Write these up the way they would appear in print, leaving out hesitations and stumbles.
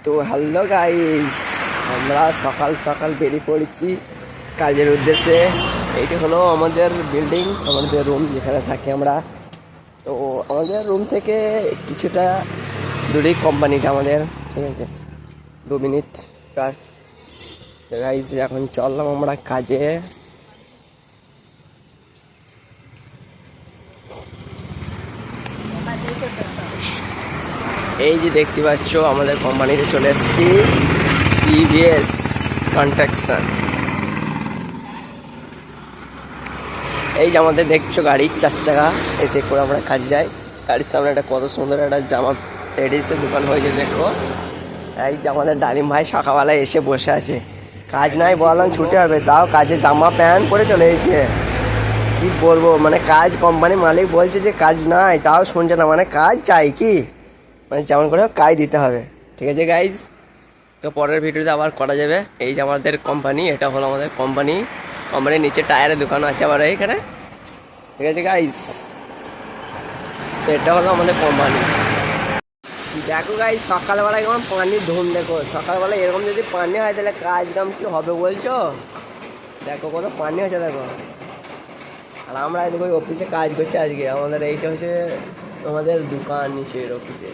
তো hello guys, আমরা সকাল সকাল বেরিয়ে পড়েছি কাজের উদ্দেশ্যে। এইটি হলো আমাদের বিল্ডিং, আমাদের রুম যেখানে থাকি আমরা। তো আমাদের রুম থেকে কিছুটা দূরেই কোম্পানিটা আমাদের, ঠিক আছে, 2 মিনিট কার। তো গাইস এখন চললাম আমরা কাজে। এই যে দেখতে পাচ্ছ আমাদের কোম্পানিতে চলে এসেছি, সিবিএস কনস্ট্রাকশন। এই যে আমাদের দেখছো গাড়ির 4 চাকা, এতে করে আমরা কাজ যাই। গাড়ির সামনে একটা কত সুন্দর একটা জামা লেডিসের দোকান হয়েছে দেখো। এই যে আমাদের ডালিম ভাই সকালবেলায় এসে বসে আছে, কাজ নাই বললাম ছুটে হবে, তাও কাজে জামা প্যান্ট পরে চলে এসেছে। কি বলবো, মানে কাজ কোম্পানির মালিক বলছে যে কাজ নাই, তাও শুনছে না, মানে কাজ চাই কি, মানে যেমন করে কাজ দিতে হবে। ঠিক আছে গাইজ, তো পরের ভিডিওতে আবার করা যাবে। এই যে আমাদের কোম্পানি, এটা হলো আমাদের কোম্পানি। কোম্পানির নিচে টায়ারের দোকান আছে আবার এইখানে। ঠিক আছে গাইজ, তো এটা হলো আমাদের কোম্পানি। দেখো গাইজ সকালবেলায় কেমন পানির ধুম, দেখো সকালবেলা এরকম যদি পানি হয় তাহলে কাজ কাম কি হবে বলছো। দেখো কত পানি হচ্ছে দেখো। আর আমরা দেখো অফিসে কাজ করছি আজকে। আমাদের এইটা হচ্ছে আমাদের দোকান নিচের অফিসে।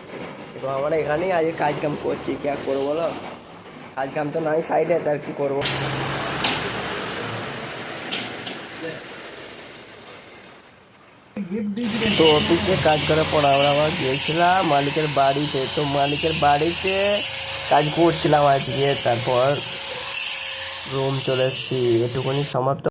এবং আমরা এখানেই আজকে কাজ কাম করছি, কি আর করবো বলো, কাজ কাম তো নাই সাইডে, তার কি করবো। তো অফিসে কাজ করার পর আমরা আবার গিয়েছিলাম মালিকের বাড়িতে। তো মালিকের বাড়িতে কাজ করছিলাম আজকে, তারপর রুম চলে এসেছি। এটুকুনি সমাপ্ত।